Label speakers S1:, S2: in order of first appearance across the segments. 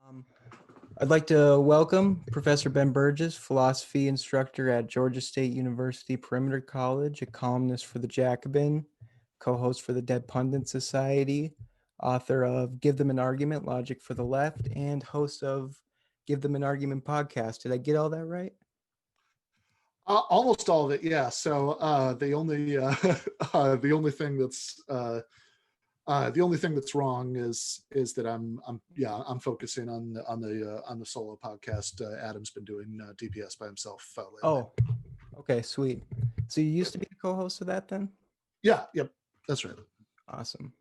S1: Um, I'd like to welcome Professor Ben Burgis, philosophy instructor at Georgia State University Perimeter College, a columnist for the Jacobin, co-host for the Dead Pundit Society, author of Give Them an Argument, Logic for the Left, and host of Give Them an Argument podcast. Did I get all that right?
S2: Almost all of it, yeah. So the only thing that's wrong is that I'm focusing on the solo podcast. Adam's been doing DPS by himself lately.
S1: Oh, okay, sweet. So you used to be the co-host of that then?
S2: Yeah, yep, that's right.
S1: Awesome.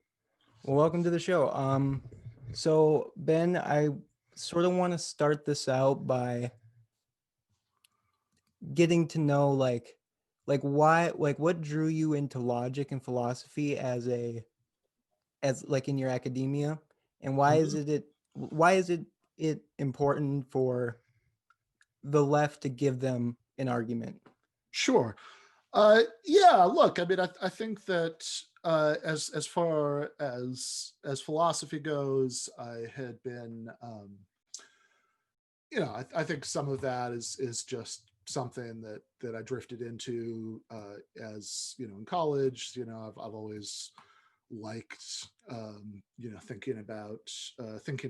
S1: Well, welcome to the show. So Ben, I sort of want to start this out by getting to know like why like what drew you into logic and philosophy as like in your academia, and
S2: Mhm.
S1: why is it important for the left to give them an argument?
S2: Sure. Yeah. Look, I mean, I think that as far as philosophy goes, I had been I think some of that is just something that I drifted into as in college. I've always liked thinking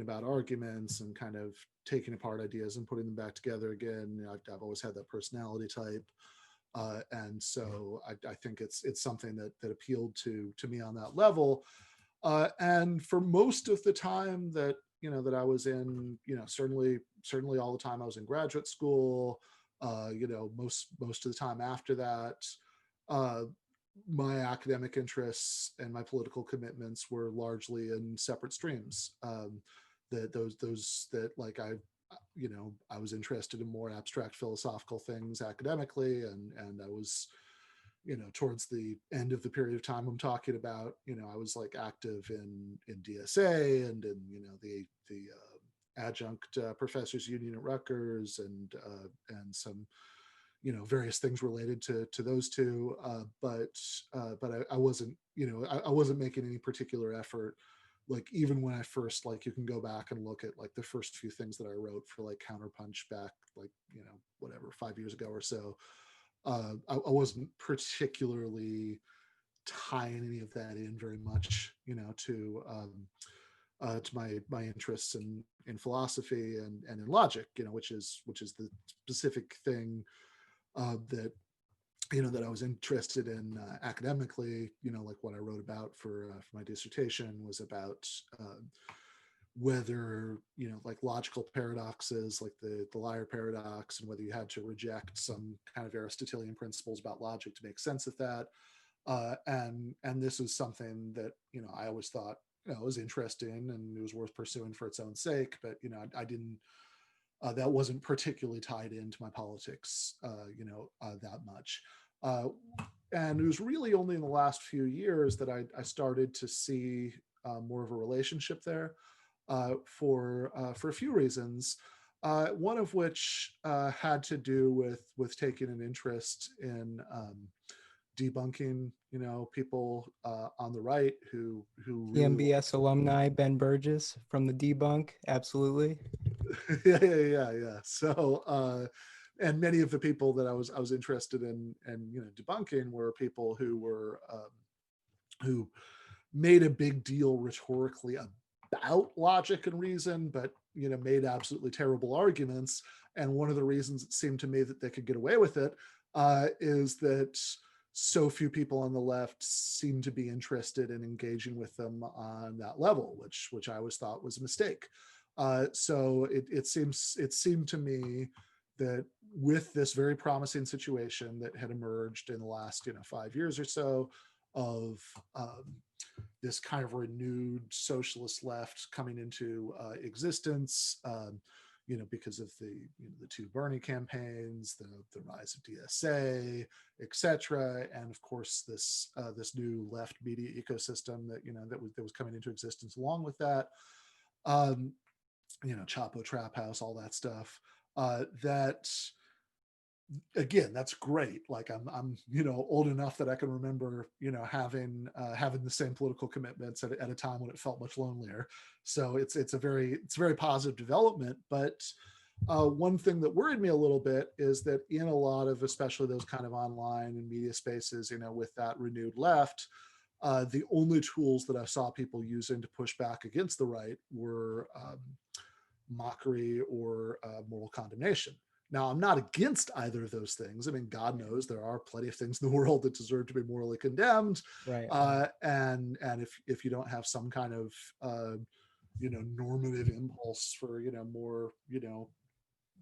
S2: about arguments and kind of taking apart ideas and putting them back together again. I've always had that personality type. And so I think it's something that appealed to me on that level. And for most of the time that I was in, certainly all the time I was in graduate school, most of the time after that, uh, my academic interests and my political commitments were largely in separate streams. That those that like I was interested in more abstract philosophical things academically, and I was towards the end of the period of time I'm talking about, I was like active in DSA and in the adjunct professors union at Rutgers and some various things related to those two, but I wasn't I wasn't making any particular effort, like even when I first, like, you can go back and look at like the first few things that I wrote for like Counterpunch back, like, whatever, 5 years ago or so. I wasn't particularly tying any of that in very much, to my interests in philosophy and in logic, which is the specific thing that that I was interested in academically. Like what I wrote about for my dissertation was about whether like logical paradoxes, like the liar paradox, and whether you had to reject some kind of Aristotelian principles about logic to make sense of that. And this is something that I always thought was interesting and it was worth pursuing for its own sake, but I didn't. That wasn't particularly tied into my politics, that much. Uh, and it was really only in the last few years that I started to see more of a relationship there, for a few reasons. One of which had to do with taking an interest in debunking, people on the right who really
S1: PMBS alumni Ben Burgess from the debunk, absolutely.
S2: yeah. So and many of the people that I was interested in and debunking were people who made a big deal rhetorically about logic and reason, but made absolutely terrible arguments. And one of the reasons it seemed to me that they could get away with it is that so few people on the left seem to be interested in engaging with them on that level, which I always thought was a mistake. So it seemed to me that with this very promising situation that had emerged in the last 5 years or so of this kind of renewed socialist left coming into existence, because of the two Bernie campaigns, the rise of DSA, etc., and of course this new left media ecosystem that was coming into existence along with that. Um, Chapo Trap House, all that stuff. That again, that's great. Like I'm old enough that I can remember having the same political commitments at a time when it felt much lonelier. So it's a very positive development. But one thing that worried me a little bit is that in a lot of, especially those kind of online and media spaces, with that renewed left, the only tools that I saw people using to push back against the right were mockery or moral condemnation. Now, I'm not against either of those things. I mean, God knows there are plenty of things in the world that deserve to be morally condemned.
S1: Right.
S2: And if you don't have some kind of normative impulse for more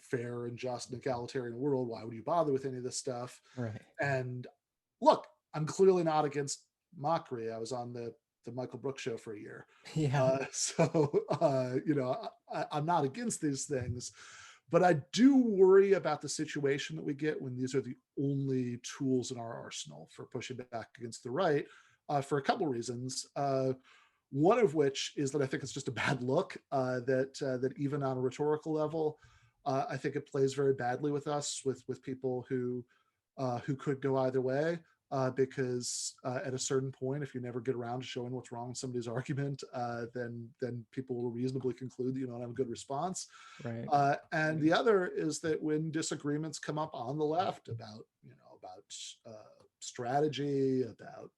S2: fair and just and egalitarian world, why would you bother with any of this stuff?
S1: Right.
S2: And look, I'm clearly not against mockery. I was on the Michael Brooks show for a year.
S1: Yeah.
S2: I'm not against these things, but I do worry about the situation that we get when these are the only tools in our arsenal for pushing back against the right, for a couple reasons. One of which is that I think it's just a bad look, that even on a rhetorical level, I think it plays very badly with us, with people who could go either way. Because at a certain point, if you never get around to showing what's wrong with somebody's argument, then people will reasonably conclude that you don't have a good response.
S1: Right.
S2: And the other is that when disagreements come up on the left about strategy, about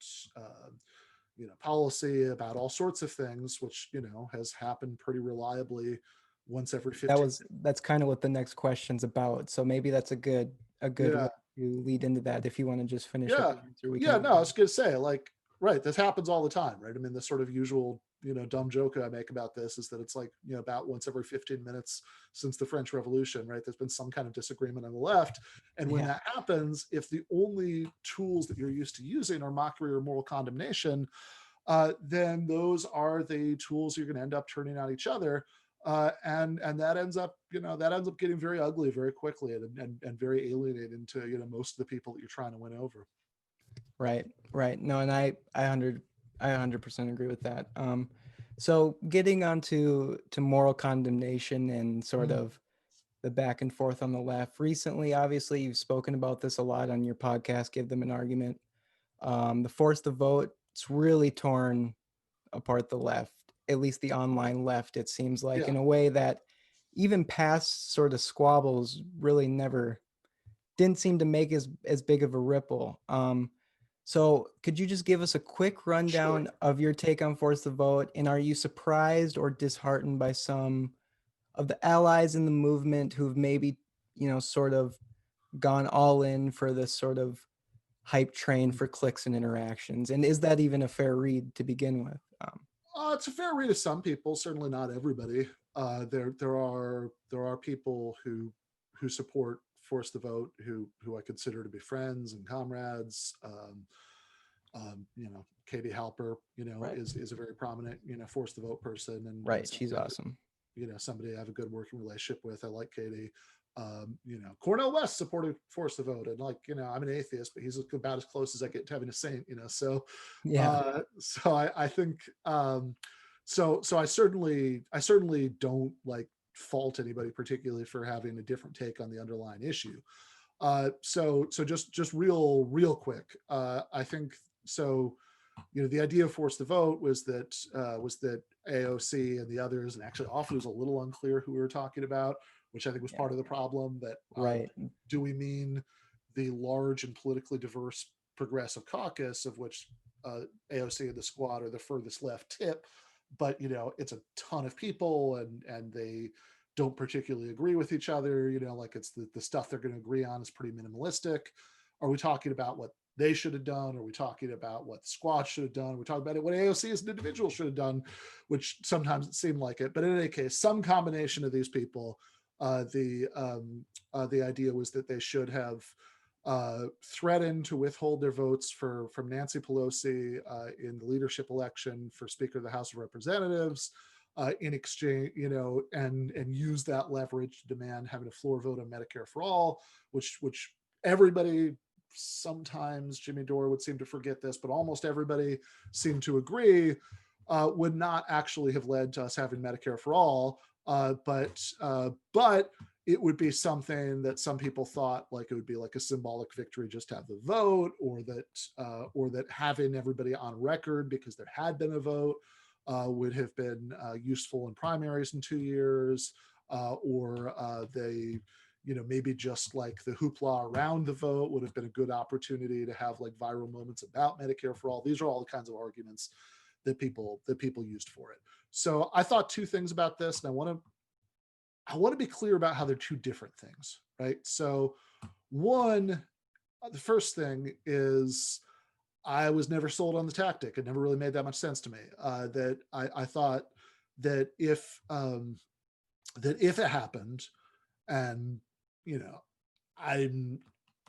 S2: policy, about all sorts of things, which has happened pretty reliably once every 15
S1: That's kind of what the next question's about. So maybe that's a good way
S2: yeah.
S1: to lead into that. If you want to just finish up
S2: Yeah,
S1: the answer, we can
S2: yeah.
S1: move
S2: No, I
S1: on.
S2: was gonna say, like, right, this happens all the time, right? I mean, the sort of usual, dumb joke I make about this is that it's like, about once every 15 minutes since the French Revolution, right? There's been some kind of disagreement on the left, and when
S1: Yeah.
S2: that happens, if the only tools that you're used to using are mockery or moral condemnation, then those are the tools you're going to end up turning on each other. And that ends up getting very ugly very quickly, and very alienating to most of the people that you're trying to win over.
S1: Right. Right. No, and I 100% agree with that. So getting onto to moral condemnation and sort
S2: Mm.
S1: of the back and forth on the left. Recently, obviously, you've spoken about this a lot on your podcast. Give them an argument. The force the vote. It's really torn apart the left, at least the online left. It seems like
S2: Yeah,
S1: in a way that even past sort of squabbles really never didn't seem to make as big of a ripple. So could you just give us a quick
S2: sure.
S1: rundown of your take on force the vote, and are you surprised or disheartened by some of the allies in the movement who've maybe sort of gone all in for this sort of hype train for clicks and interactions? And is that even a fair read to begin with?
S2: It's a fair read of some people, certainly not everybody. There are people who support force the vote, who I consider to be friends and comrades. Katie Halper,
S1: Right.
S2: is a very prominent, force the vote person, and
S1: Right. She's
S2: somebody
S1: awesome.
S2: somebody I have a good working relationship with. I like Katie. Cornel West supported force the vote, and like, I'm an atheist, but he's about as close as I get to having a saint.
S1: Yeah.
S2: I think, I certainly don't like fault anybody particularly for having a different take on the underlying issue. So just real quick, I think so. The idea of force the vote was that AOC and the others, and actually often it was a little unclear who we were talking about, which I think was
S1: Yeah.
S2: part of the problem. That
S1: Right.
S2: do we mean the large and politically diverse progressive caucus, of which AOC and the Squad are the furthest left tip, but it's a ton of people, and they don't particularly agree with each other. Like, it's the stuff they're going to agree on is pretty minimalistic. Are we talking about what they should have done? Are we talking about what the Squad should have done? Are we talking about what AOC as an individual should have done, which sometimes it seemed like it. But in any case, some combination of these people. The idea was that they should have threatened to withhold their votes from Nancy Pelosi in the leadership election for Speaker of the House of Representatives, in exchange, and use that leverage to demand having a floor vote on Medicare for all, which everybody, sometimes Jimmy Dore would seem to forget this, but almost everybody seemed to agree, would not actually have led to us having Medicare for all. But it would be something that some people thought like it would be like a symbolic victory just to have the vote, or that having everybody on record because there had been a vote would have been useful in primaries in 2 years, or they, maybe just like the hoopla around the vote would have been a good opportunity to have like viral moments about Medicare for all. These are all the kinds of arguments that people used for it. So I thought two things about this, and I want to be clear about how they're two different things, right? So one, the first thing is I was never sold on the tactic. It never really made that much sense to me. That I thought that if it happened, and you know, I'm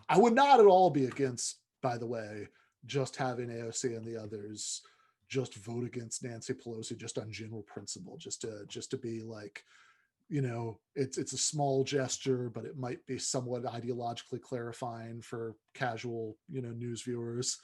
S2: I would not at all be against, by the way, just having AOC and the others just vote against Nancy Pelosi just on general principle, just to be like, it's a small gesture, but it might be somewhat ideologically clarifying for casual, news viewers,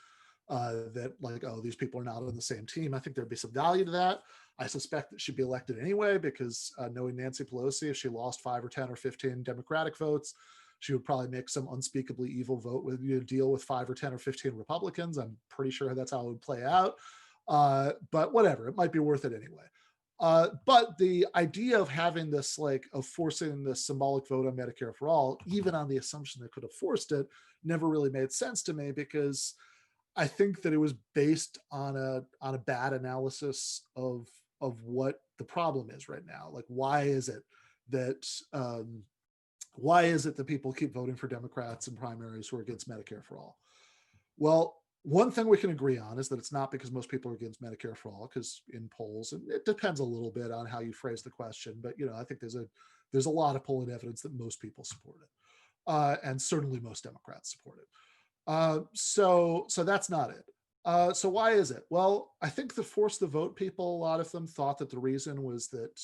S2: that like, oh, these people are not on the same team. I think there'd be some value to that. I suspect that she'd be elected anyway, because knowing Nancy Pelosi, if she lost 5 or 10 or 15 Democratic votes, she would probably make some unspeakably evil vote with, deal with 5 or 10 or 15 Republicans. I'm pretty sure that's how it would play out. But whatever, it might be worth it anyway. But the idea of having this, like, of forcing this symbolic vote on Medicare for all, even on the assumption they could have forced it, never really made sense to me, because I think that it was based on a bad analysis of what the problem is right now. Like, that why is it that people keep voting for Democrats in primaries who are against Medicare for all? Well, one thing we can agree on is that it's not because most people are against Medicare for all, because in polls, and it depends a little bit on how you phrase the question, but I think there's a lot of polling evidence that most people support it, and certainly most Democrats support it. So that's not it. So why is it? Well, I think the force the vote people, a lot of them thought that the reason was that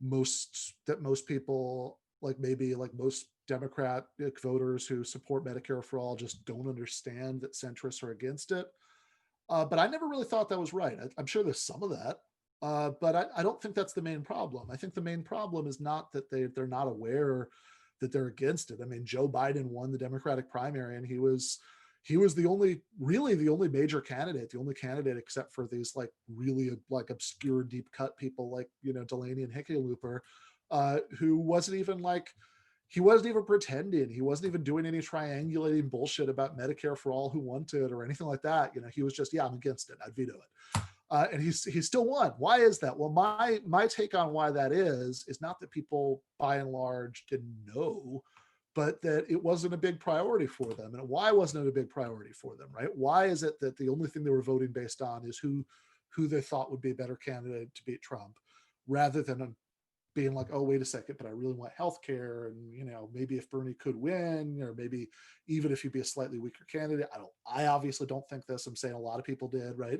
S2: most people, like maybe like most Democratic voters who support Medicare for all, just don't understand that centrists are against it. But I never really thought that was right. I'm sure there's some of that, but I don't think that's the main problem. I think the main problem is not that they're not aware that they're against it. I mean, Joe Biden won the Democratic primary, and he was the only major candidate, the only candidate except for these like really like obscure deep cut people like Delaney and Hickenlooper, who wasn't even like, he wasn't even pretending. He wasn't even doing any triangulating bullshit about Medicare for all who wanted or anything like that. He was just, yeah, I'm against it. I'd veto it. And he still won. Why is that? Well, my take on why that is not that people by and large didn't know, but that it wasn't a big priority for them. And why wasn't it a big priority for them, right? Why is it that the only thing they were voting based on is who they thought would be a better candidate to beat Trump, rather than being like, oh, wait a second, but I really want healthcare, and maybe if Bernie could win, or maybe even if he'd be a slightly weaker candidate. I obviously don't think this. I'm saying a lot of people did, right?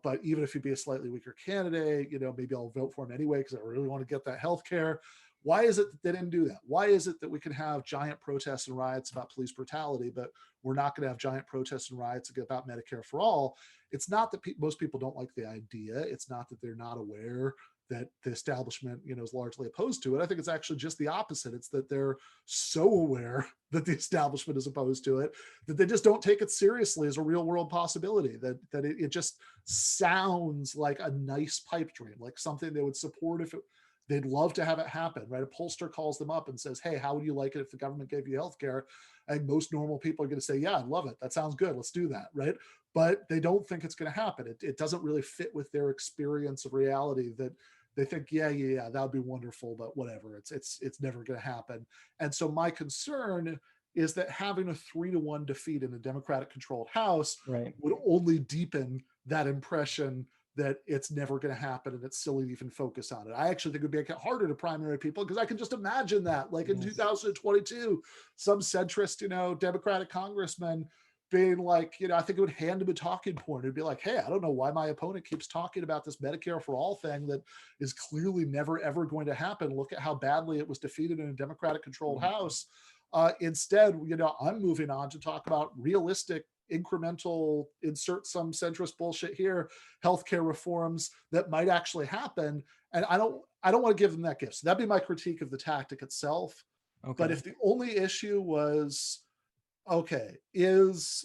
S2: But even if he'd be a slightly weaker candidate, maybe I'll vote for him anyway because I really want to get that healthcare. Why is it that they didn't do that? Why is it that we can have giant protests and riots about police brutality, but we're not going to have giant protests and riots about Medicare for all? It's not that most people don't like the idea. It's not that they're not aware that the establishment, is largely opposed to it. I think it's actually just the opposite. It's that they're so aware that the establishment is opposed to it that they just don't take it seriously as a real world possibility. That it just sounds like a nice pipe dream, like something they would support if they'd love to have it happen, right? A pollster calls them up and says, hey, how would you like it if the government gave you healthcare? I think most normal people are going to say, yeah, I'd love it. That sounds good. Let's do that, right? But they don't think it's going to happen. It doesn't really fit with their experience of reality, that they think, yeah, that would be wonderful, but whatever, it's never going to happen. And so my concern is that having a 3-1 defeat in a Democratic controlled House
S1: Right.
S2: would only deepen that impression that it's never going to happen, and it's silly to even focus on it. I actually think it would be harder to primary people, because I can just imagine that, like in 2022, some centrist, Democratic congressman being like, I think it would hand him a talking point. It'd be like, hey, I don't know why my opponent keeps talking about this Medicare for all thing that is clearly never, ever going to happen. Look at how badly it was defeated in a Democratic controlled House. Instead, I'm moving on to talk about realistic, incremental, insert some centrist bullshit here, healthcare reforms that might actually happen. And I don't want to give them that gift. So that'd be my critique of the tactic itself. But
S1: Okay.
S2: if the only issue was, okay, is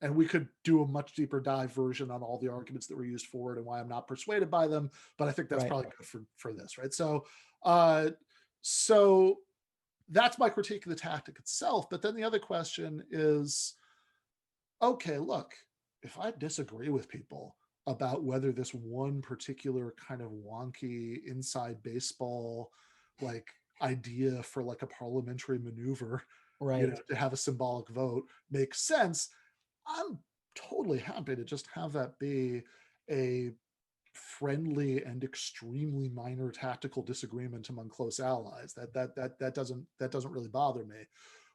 S2: and we could do a much deeper dive version on all the arguments that were used for it and why I'm not persuaded by them, but I think that's
S1: Right.
S2: probably good for this, right? Uh, so that's my critique of the tactic itself. But then the other question is, okay, look, if I disagree with people about whether this one particular kind of wonky inside baseball like idea for like a parliamentary maneuver,
S1: Right.
S2: to have a symbolic vote makes sense, I'm totally happy to just have that be a friendly and extremely minor tactical disagreement among close allies. That doesn't really bother me.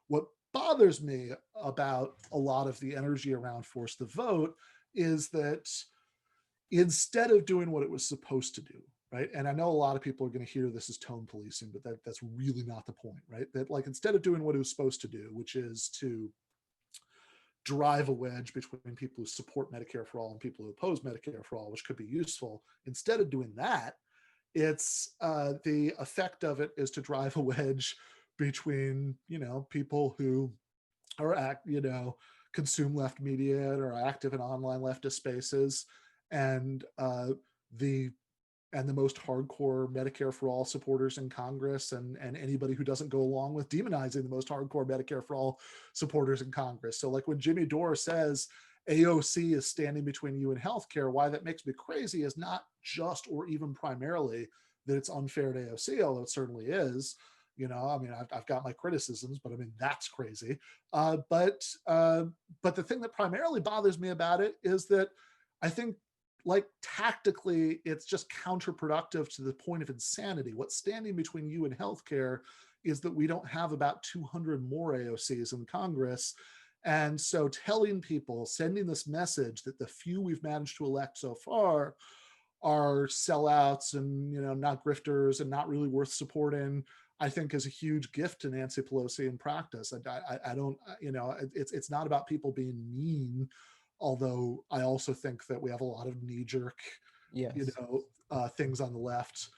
S2: What bothers me about a lot of the energy around force the vote is that instead of doing what it was supposed to do, right? And I know a lot of people are going to hear this as tone policing, but that's really not the point, right? That like instead of doing what it was supposed to do, which is to drive a wedge between people who support Medicare for all and people who oppose Medicare for all, which could be useful. Instead of doing that, it's the effect of it is to drive a wedge between people who are consume left media and are active in online leftist spaces, and the the most hardcore Medicare for all supporters in Congress, and anybody who doesn't go along with demonizing the most hardcore Medicare for all supporters in Congress. So like when Jimmy Dore says AOC is standing between you and healthcare, why that makes me crazy is not just or even primarily that it's unfair to AOC, although it certainly is. I mean, I've got my criticisms, but I mean that's crazy. But the thing that primarily bothers me about it is that I think like tactically it's just counterproductive to the point of insanity. What's standing between you and healthcare is that we don't have about 200 more AOCs in Congress. And so telling people, sending this message that the few we've managed to elect so far are sellouts and not grifters and not really worth supporting, I think is a huge gift to Nancy Pelosi in practice. I don't, it's not about people being mean, although I also think that we have a lot of knee-jerk,
S1: Yes.
S2: things on the left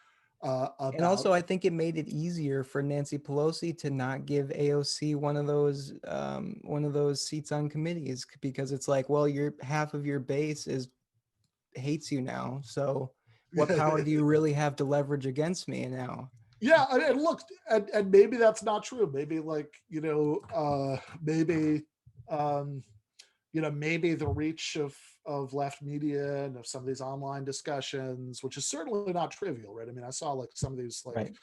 S1: And
S2: about.
S1: also, I think it made it easier for Nancy Pelosi to not give AOC one of those seats on committees, because it's like, well, your half of your base is hates you now. So what power do you really have to leverage against me now?
S2: Yeah, and look, and maybe that's not true. Maybe like maybe maybe the reach of left media and of some of these online discussions, which is certainly not trivial, right? I mean, I saw like some of these like
S1: Right.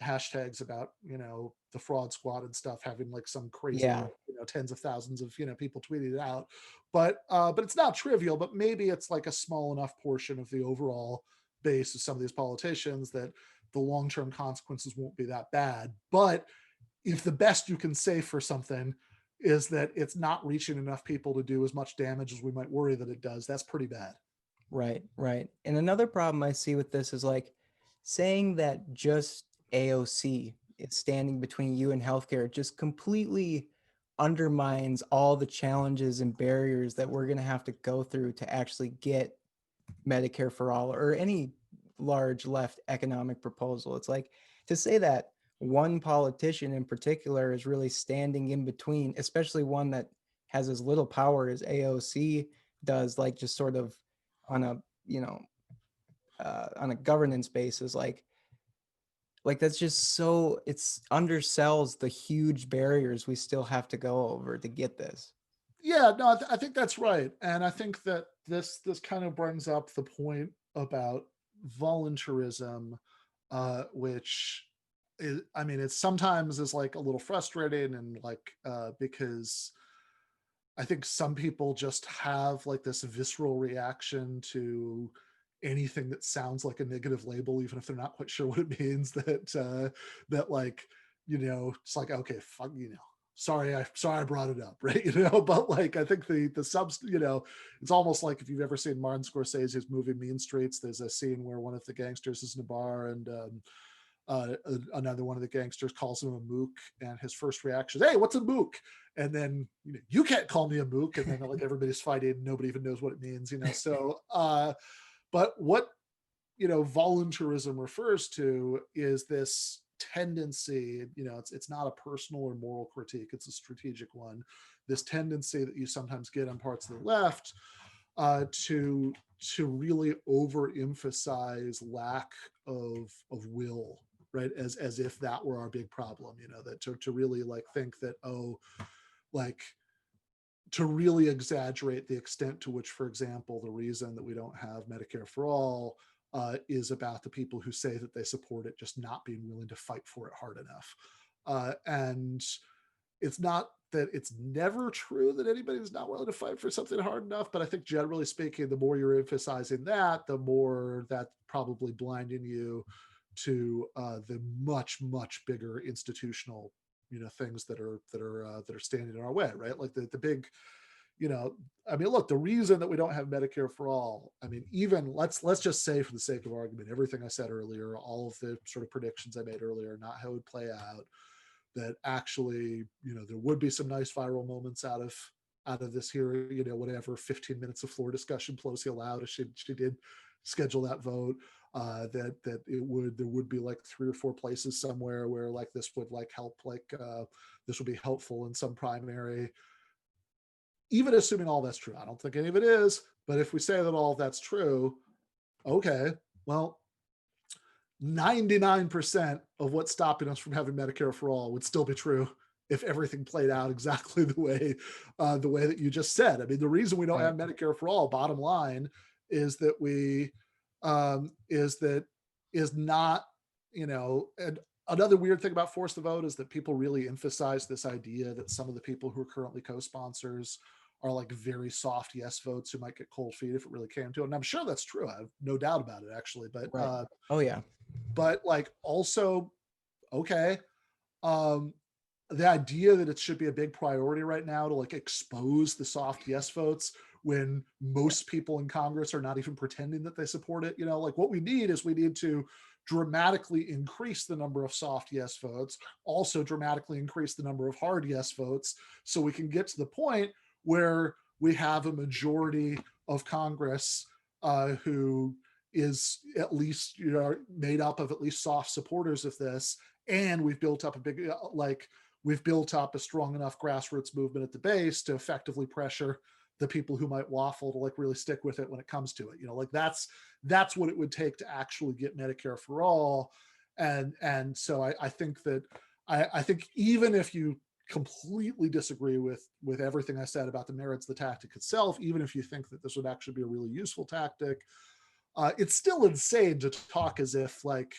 S2: hashtags about the fraud squad and stuff having like some crazy
S1: Yeah.
S2: like, tens of thousands of people tweeting it out, but it's not trivial. But maybe it's like a small enough portion of the overall base of some of these politicians that the long-term consequences won't be that bad. But if the best you can say for something is that it's not reaching enough people to do as much damage as we might worry that it does, that's pretty bad.
S1: Right, right. And another problem I see with this is like saying that just AOC is standing between you and healthcare just completely undermines all the challenges and barriers that we're going to have to go through to actually get Medicare for all or any large left economic proposal. It's like to say that one politician in particular is really standing in between, especially one that has as little power as AOC does, like just sort of on a on a governance basis, like that's just so it's undersells the huge barriers we still have to go over to get this.
S2: Yeah, no, I think that's right, and I think that this kind of brings up the point about voluntarism, which is, I mean, it's sometimes is like a little frustrating and like because I think some people just have like this visceral reaction to anything that sounds like a negative label, even if they're not quite sure what it means. That like it's like okay, fuck sorry I brought it up, right? But like I think the subs, it's almost like if you've ever seen Martin Scorsese's movie Mean Streets, there's a scene where one of the gangsters is in a bar and another one of the gangsters calls him a mook, and his first reaction is, "Hey, what's a mook?" And then you can't call me a mook, and then like everybody's fighting, nobody even knows what it means. So, but voluntarism refers to is this tendency, it's not a personal or moral critique, it's a strategic one, this tendency that you sometimes get on parts of the left, to really overemphasize lack of will, right? As if that were our big problem, that to really like think that, oh, like to really exaggerate the extent to which, for example, the reason that we don't have Medicare for all is about the people who say that they support it just not being willing to fight for it hard enough. And it's not that it's never true that anybody's not willing to fight for something hard enough, but I think generally speaking, the more you're emphasizing that, the more that's probably blinding you to the much, much bigger institutional things that are standing in our way, right? Like the big, I mean, look, the reason that we don't have Medicare for all, I mean, even let's just say, for the sake of argument, everything I said earlier, all of the sort of predictions I made earlier, not how it would play out, that actually, there would be some nice viral moments out of this here, whatever 15 minutes of floor discussion Pelosi allowed, if she did schedule that vote, that there would be like 3 or 4 places somewhere where like this would like help, like this would be helpful in some primary. Even assuming all that's true, I don't think any of it is, but if we say that all of that's true, okay, well, 99% of what's stopping us from having Medicare for all would still be true if everything played out exactly the way that you just said. I mean, the reason we don't
S1: Right.
S2: have Medicare for all, bottom line, is that is not, and another weird thing about force the vote is that people really emphasize this idea that some of the people who are currently co-sponsors are like very soft yes votes who might get cold feet if it really came to it. And I'm sure that's true. I have no doubt about it, actually.
S1: Right. Oh yeah.
S2: But like also, okay, um, the idea that it should be a big priority right now to like expose the soft yes votes when most people in Congress are not even pretending that they support it. Like what we need is we need to dramatically increase the number of soft yes votes, also dramatically increase the number of hard yes votes, so we can get to the point where we have a majority of Congress who is at least made up of at least soft supporters of this, and we've built up a big we've built up a strong enough grassroots movement at the base to effectively pressure the people who might waffle to like really stick with it when it comes to it. Like that's what it would take to actually get Medicare for all. And so I think that I think even if you completely disagree with everything I said about the merits of the tactic itself, even if you think that this would actually be a really useful tactic, it's still insane to talk as if like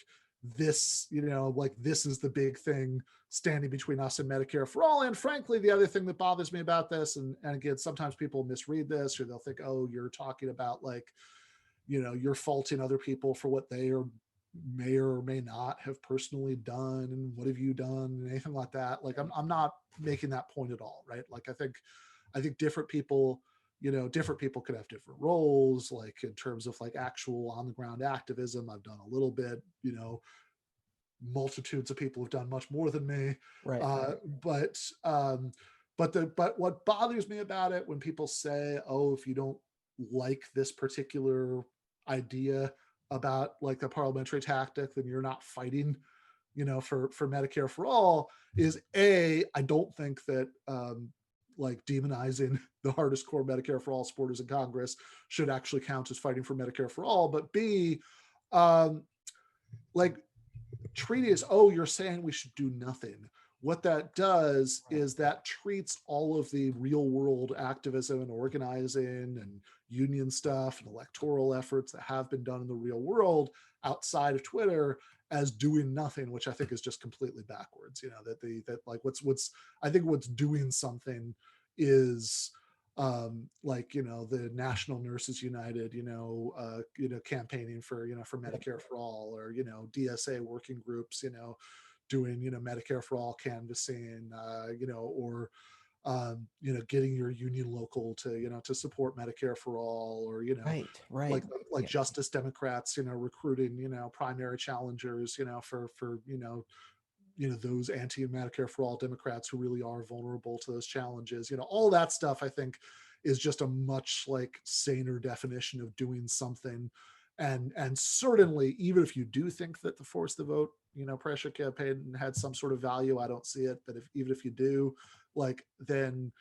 S2: this, like this is the big thing standing between us and Medicare for all. And frankly, the other thing that bothers me about this, and again, sometimes people misread this, or they'll think, oh, you're talking about like, you're faulting other people for what they may or may not have personally done, and what have you done, and anything like that. Like I'm not making that point at all, right? Like I think different people, different people could have different roles, like in terms of like actual on the ground activism. I've done a little bit, multitudes of people have done much more than me.
S1: Right.
S2: Uh, but but what bothers me about it when people say, oh, if you don't like this particular idea about like the parliamentary tactic, then you're not fighting, for Medicare for all, is I don't think that like demonizing the hardest core Medicare for all supporters in Congress should actually count as fighting for Medicare for all. But B, um, like treat it as, oh, you're saying we should do nothing. What that does is that treats all of the real world activism and organizing and union stuff and electoral efforts that have been done in the real world outside of Twitter as doing nothing, which I think is just completely backwards. That like what's I think what's doing something is like the National Nurses United, campaigning for for Medicare for all, or DSA working groups, doing Medicare for all canvassing, or getting your union local to to support Medicare for all, or
S1: Right.
S2: like
S1: Right.
S2: like
S1: Yeah.
S2: Justice Democrats, recruiting primary challengers, for those anti-Medicare for all Democrats who really are vulnerable to those challenges. All that stuff I think is just a much like saner definition of doing something, And certainly, even if you do think that the force the vote, pressure campaign had some sort of value, I don't see it. But even if you do, like, then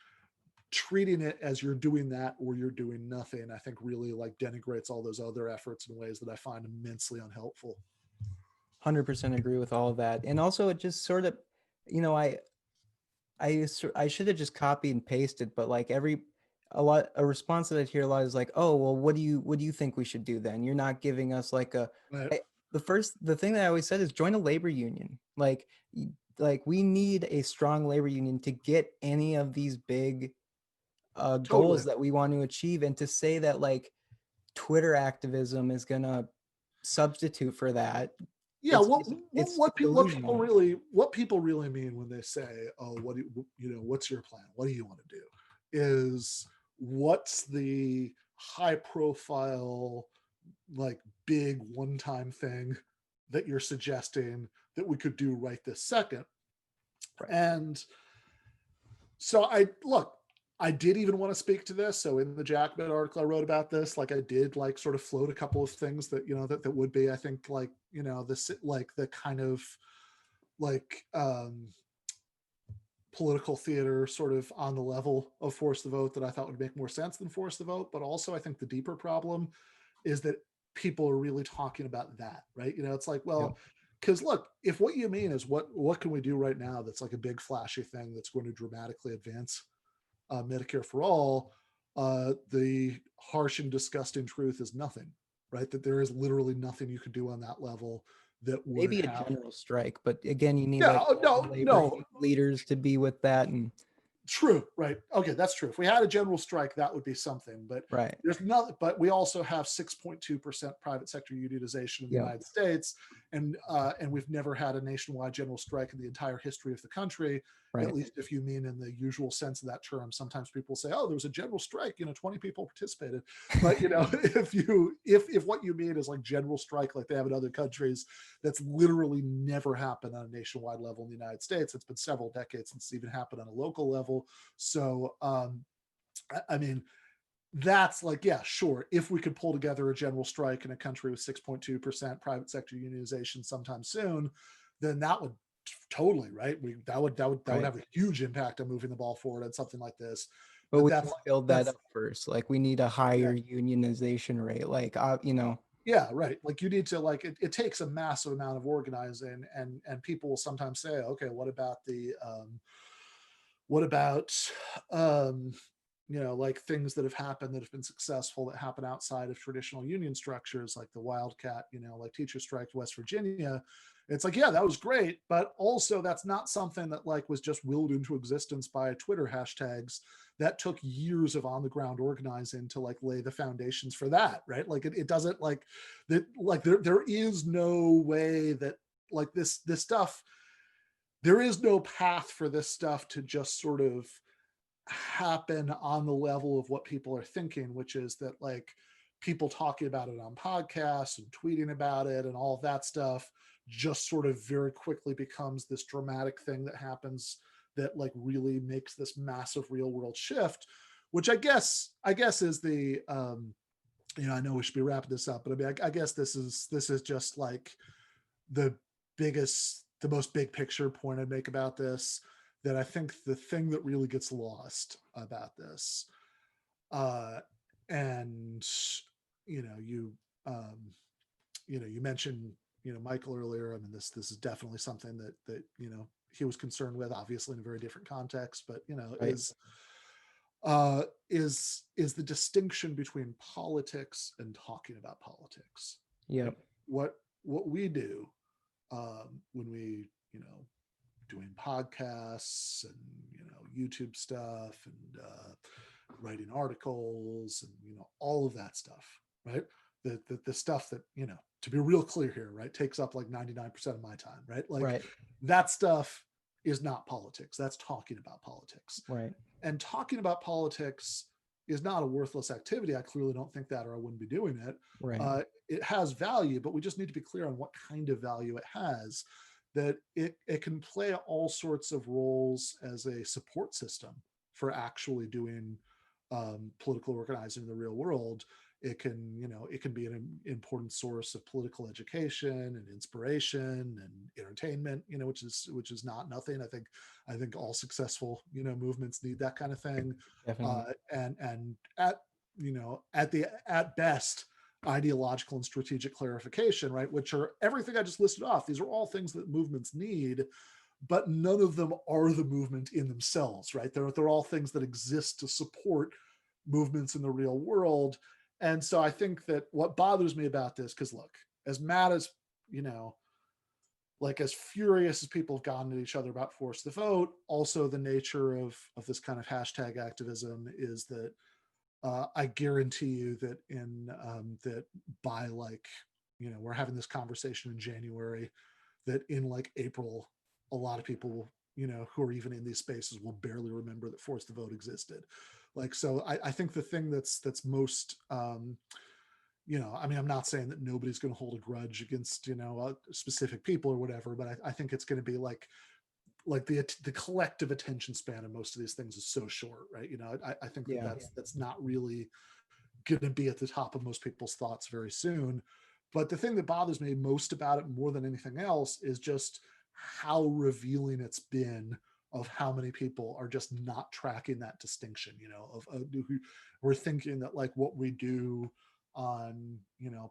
S2: treating it as you're doing that or you're doing nothing, I think really like denigrates all those other efforts in ways that I find immensely unhelpful.
S1: 100% agree with all of that. And also, it just sort of, you know, I should have just copied and pasted, but like a response that I hear a lot is like, oh, well, what do you think we should do then? You're not giving us like
S2: Right.
S1: the thing that I always said is join a labor union. Like we need a strong labor union to get any of these big
S2: Totally.
S1: goals that we want to achieve, and to say that like Twitter activism is gonna substitute for that,
S2: Yeah.
S1: it's delusional.
S2: What people really mean when they say, oh, what's your plan? What do you want to do? Is what's the high profile, like, big one-time thing that you're suggesting that we could do right this second?
S1: Right.
S2: And so I did even want to speak to this. So in the Jacobin article I wrote about this, like, I did like sort of float a couple of things that, that would be, I think, like, this, like, the kind of like political theater sort of on the level of force the vote that I thought would make more sense than force the vote. But also I think the deeper problem is that people are really talking about that, right? It's like,
S1: Yep.
S2: well, because look, if what you mean is what can we do right now that's like a big flashy thing that's going to dramatically advance Medicare for all, the harsh and disgusting truth is nothing, right? That there is literally nothing you could do on that level that would
S1: Maybe a
S2: have.
S1: general strike, but again, you need
S2: Yeah,
S1: like all the
S2: no,
S1: labor
S2: no,
S1: leaders to be with that. And
S2: true, right? Okay, that's true. If we had a general strike, that would be something. But
S1: right.
S2: there's not. But we also have 6.2% private sector unionization in the
S1: Yeah.
S2: United States, and we've never had a nationwide general strike in the entire history of the country. At
S1: Right.
S2: least if you mean in the usual sense of that term. Sometimes people say, "Oh, there was a general strike. 20 people participated." But if what you mean is like general strike, like they have in other countries, that's literally never happened on a nationwide level in the United States. It's been several decades since it's even happened on a local level. So, I mean, that's like, yeah, sure. If we could pull together a general strike in a country with 6.2% private sector unionization sometime soon, then that would totally, right. That would
S1: Right.
S2: have a huge impact on moving the ball forward on something like this.
S1: But
S2: But
S1: we
S2: that's
S1: need to build that
S2: that's
S1: up first. Like we need a
S2: yeah,
S1: higher unionization rate. Like
S2: yeah, right. Like you need to, like, it takes a massive amount of organizing, and people will sometimes say, okay, what about um like things that have happened that have been successful that happen outside of traditional union structures, like the wildcat, like teacher strike West Virginia. It's like, yeah, that was great, but also that's not something that like was just willed into existence by Twitter hashtags. That took years of on the ground organizing to like lay the foundations for that, right? Like it doesn't like that, like there is no way that like this stuff, there is no path for this stuff to just sort of happen on the level of what people are thinking, which is that like people talking about it on podcasts and tweeting about it and all of that stuff just sort of very quickly becomes this dramatic thing that happens that like really makes this massive real world shift, which I guess is the I know we should be wrapping this up, but I mean I guess this is just like the the most big picture point I'd make about this, that I think the thing that really gets lost about this, and you know, you you mentioned Michael earlier. I mean, this is definitely something that he was concerned with, obviously in a very different context, but
S1: right.
S2: is the distinction between politics and talking about politics. Like
S1: Yep.
S2: what we do when we doing podcasts and YouTube stuff and writing articles and all of that stuff, right? The stuff that to be real clear here, right, takes up like 99% of my time, right? Like
S1: Right.
S2: that stuff is not politics. That's talking about politics.
S1: Right.
S2: And talking about politics is not a worthless activity. I clearly don't think that, or I wouldn't be doing it.
S1: Right.
S2: It has value, but we just need to be clear on what kind of value it has. That it can play all sorts of roles as a support system for actually doing political organizing in the real world. It can, it can be an important source of political education and inspiration and entertainment, which is not nothing. I think all successful, movements need that kind of thing.
S1: Definitely.
S2: And at best, ideological and strategic clarification, right? Which are everything I just listed off. These are all things that movements need, but none of them are the movement in themselves, right? They're all things that exist to support movements in the real world. And so I think that what bothers me about this, because look, as mad as, you know, like as furious as people have gotten at each other about force the vote, also the nature of this kind of hashtag activism is that I guarantee you that that by like, we're having this conversation in January, that in like April, a lot of people, who are even in these spaces will barely remember that force the vote existed. Like, so I think the thing that's most, I mean, I'm not saying that nobody's going to hold a grudge against, specific people or whatever, but I think it's going to be like the collective attention span of most of these things is so short, right? I think that
S1: Yeah.
S2: that's not really going to be at the top of most people's thoughts very soon. But the thing that bothers me most about it, more than anything else, is just how revealing it's been of how many people are just not tracking that distinction. We're thinking that like what we do on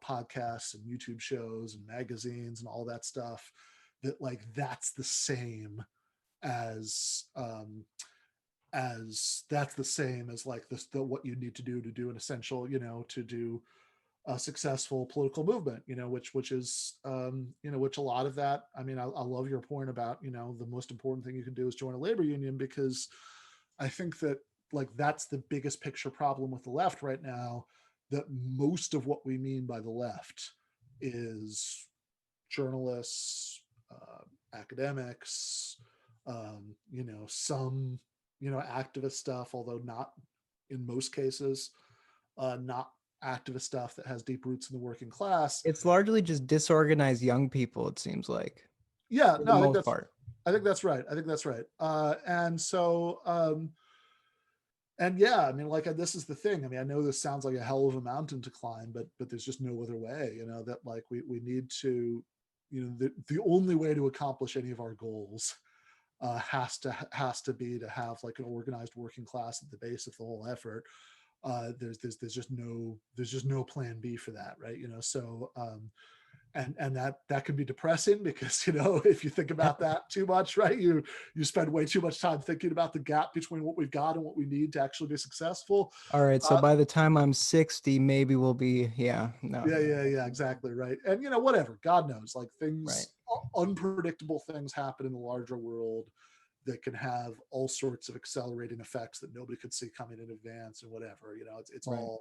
S2: podcasts and YouTube shows and magazines and all that stuff, that like that's the same as that's the same as like what you need to do an essential, to do a successful political movement, which is, which a lot of that, I mean, I love your point about, the most important thing you can do is join a labor union, because I think that like that's the biggest picture problem with the left right now, that most of what we mean by the left is journalists, academics, some, activist stuff, although not in most cases, not activist stuff that has deep roots in the working class.
S1: It's largely just disorganized young people, it seems like,
S2: Yeah,
S1: for the
S2: no,
S1: most part.
S2: I think that's right. I think that's right. And yeah, I mean, like this is the thing. I mean, I know this sounds like a hell of a mountain to climb, but there's just no other way. That like we need to, the only way to accomplish any of our goals has to be to have like an organized working class at the base of the whole effort. There's just no plan B for that, right? So and that can be depressing, because if you think about that too much, right, you spend way too much time thinking about the gap between what we've got and what we need to actually be successful.
S1: All right, so by the time I'm 60, maybe we'll be, yeah, no,
S2: Yeah, exactly, right. And whatever, God knows, like
S1: right,
S2: things, unpredictable things happen in the larger world that can have all sorts of accelerating effects that nobody could see coming in advance and whatever.
S1: right.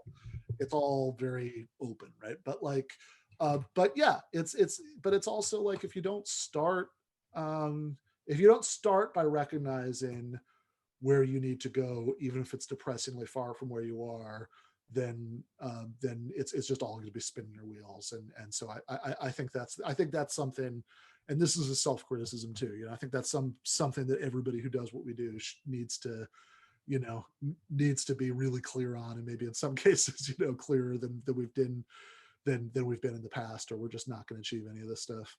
S2: It's all very open, right? But like, but yeah, but it's also like if you don't start by recognizing where you need to go, even if it's depressingly far from where you are, then it's just all going to be spinning your wheels. And so I think that's something, and this is a self-criticism too. I think that's something that everybody who does what we do needs to, needs to be really clear on, and maybe in some cases, clearer than we've been than we've been in the past, or we're just not going to achieve any of this stuff.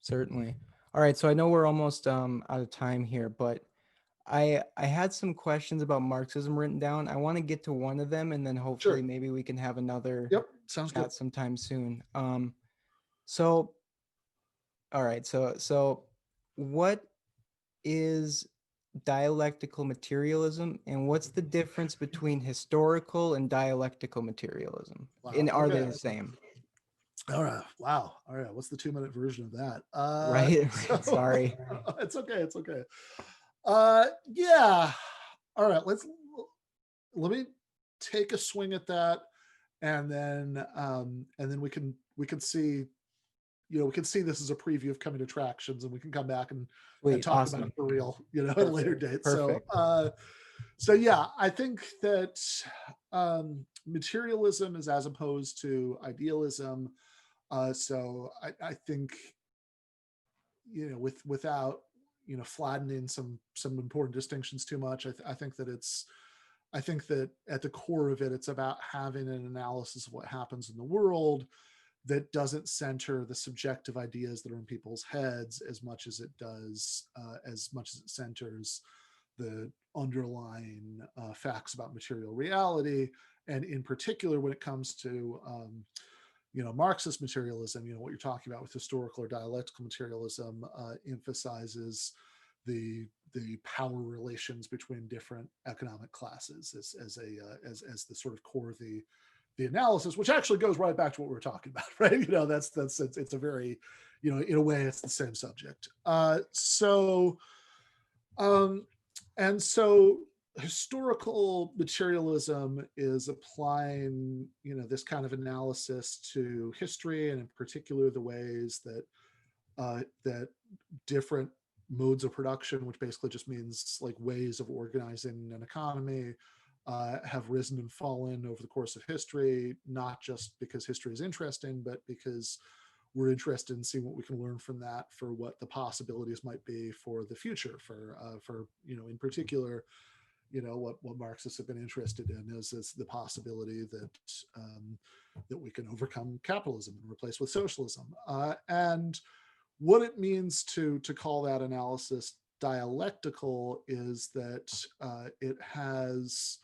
S1: Certainly. All right, so I know we're almost out of time here, but I had some questions about Marxism written down. I want to get to one of them, and then hopefully
S2: Sure.
S1: maybe we can have another
S2: Yep. Sounds good.
S1: chat sometime soon. So all right, so what is dialectical materialism, and what's the difference between historical and dialectical materialism? And
S2: Wow.
S1: are they
S2: Okay.
S1: the same?
S2: All right. Wow. All right. What's the 2-minute version of that?
S1: Right?
S2: So
S1: Sorry.
S2: it's okay. It's okay. Yeah. All right. Let me take a swing at that, and then we can see, we can see this as a preview of coming attractions, and we can come back and
S1: Wait,
S2: talk about it
S1: awesome.
S2: for real, at a later
S1: Perfect.
S2: date.
S1: Perfect.
S2: So yeah, I think that materialism is as opposed to idealism. So I think, without flattening some important distinctions too much, I think that I think that at the core of it, it's about having an analysis of what happens in the world that doesn't center the subjective ideas that are in people's heads as much as it does, as much as it centers the underlying facts about material reality. And in particular, when it comes to Marxist materialism, what you're talking about with historical or dialectical materialism emphasizes the power relations between different economic classes as the sort of core of the analysis, which actually goes right back to what we were talking about, right? It's a very, in a way, it's the same subject. Um, and so historical materialism is applying, this kind of analysis to history, and in particular the ways that different modes of production, which basically just means like ways of organizing an economy, have risen and fallen over the course of history, not just because history is interesting, but because we're interested in seeing what we can learn from that for what the possibilities might be for the future, for in particular, what Marxists have been interested in is the possibility that we can overcome capitalism and replace with socialism, and what it means to call that analysis dialectical is that it has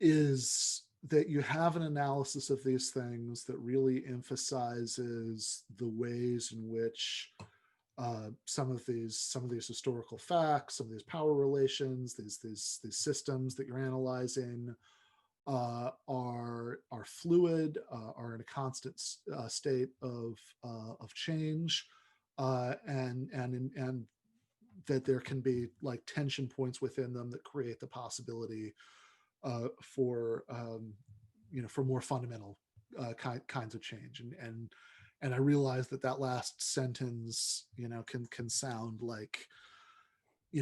S2: is that you have an analysis of these things that really emphasizes the ways in which some of these historical facts, some of these power relations, these systems that you're analyzing are fluid, are in a constant state of change, and that there can be like tension points within them that create the possibility for for more fundamental kinds of change. And I realize that last sentence can sound like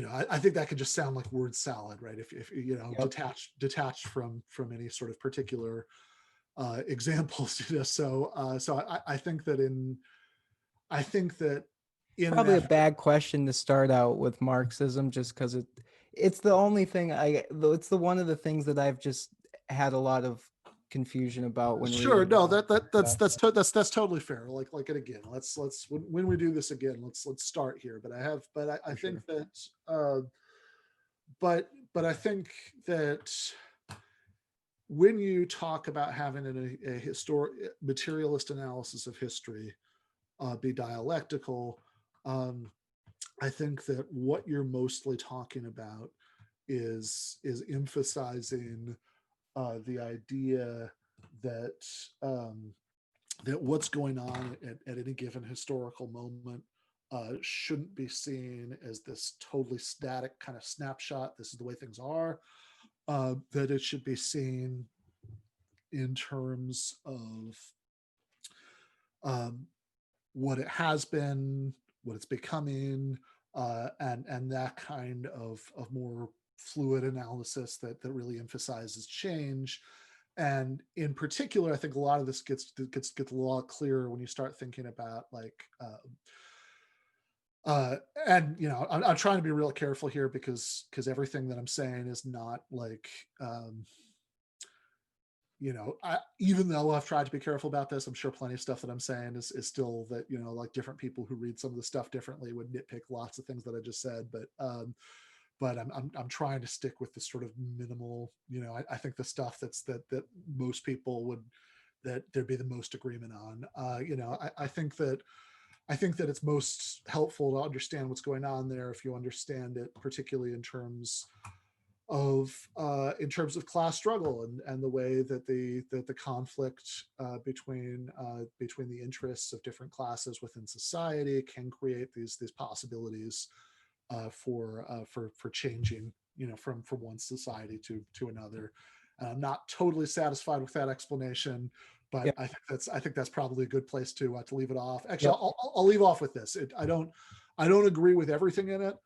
S2: I think that could just sound like word salad, right? If
S1: Yep.
S2: detached from any sort of particular examples. I think that
S1: It's
S2: in an
S1: probably a
S2: effort.
S1: bad question to start out with Marxism, just because it's the only thing it's the one of the things that I've just had a lot of confusion about when
S2: Sure,
S1: reading
S2: no,
S1: about stuff.
S2: that's totally fair. Like it again. Let's when we do this again, let's start here. I
S1: For
S2: think
S1: sure.
S2: that but I think that when you talk about having a historic materialist analysis of history be dialectical, um, I think that what you're mostly talking about is emphasizing the idea that that what's going on at any given historical moment shouldn't be seen as this totally static kind of snapshot. This is the way things are. That it should be seen in terms of um, what it has been, what it's becoming, and that kind of more fluid analysis that really emphasizes change. And in particular, I think a lot of this gets a lot clearer when you start thinking about like and I'm trying to be real careful here because everything that I'm saying is not like even though I've tried to be careful about this, I'm sure plenty of stuff that I'm saying is still that, like different people who read some of the stuff differently would nitpick lots of things that I just said. But I'm trying to stick with the sort of minimal, I think the stuff that most people would, that there'd be the most agreement on. I think that it's most helpful to understand what's going on there if you understand it, particularly in terms of class struggle and the way that the conflict between the interests of different classes within society can create these possibilities for changing from one society to another. And I'm not totally satisfied with that explanation, but
S1: Yep.
S2: I think that's probably a good place to leave it off. Actually,
S1: Yep.
S2: I'll leave off with this. I don't agree with everything in it.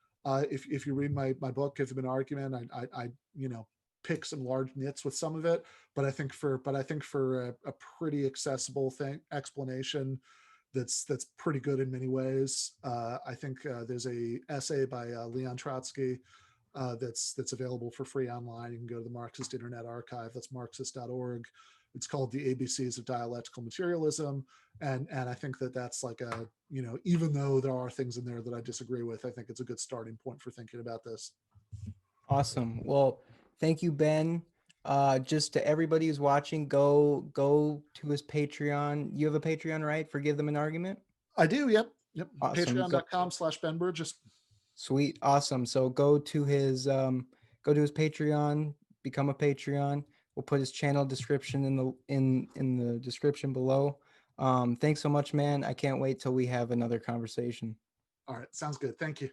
S2: If you read my book, Give Them an Argument, I pick some large nits with some of it, but I think for a pretty accessible explanation that's pretty good in many ways. I think there's a essay by Leon Trotsky that's available for free online. You can go to the Marxist Internet Archive. That's marxist.org. It's called the ABCs of Dialectical Materialism, and I think that that's like a, even though there are things in there that I disagree with, I think it's a good starting point for thinking about this.
S1: Awesome. Well, thank you, Ben. Just to everybody who's watching, go to his Patreon. You have a Patreon, right? For Give Them an Argument?
S2: I do. Yep.
S1: Awesome.
S2: Patreon.com/Ben Burgis.
S1: Sweet. Awesome. So go to his Patreon, become a Patreon. We'll put his channel description in the description below. Thanks so much, man. I can't wait till we have another conversation.
S2: All right. Sounds good. Thank you.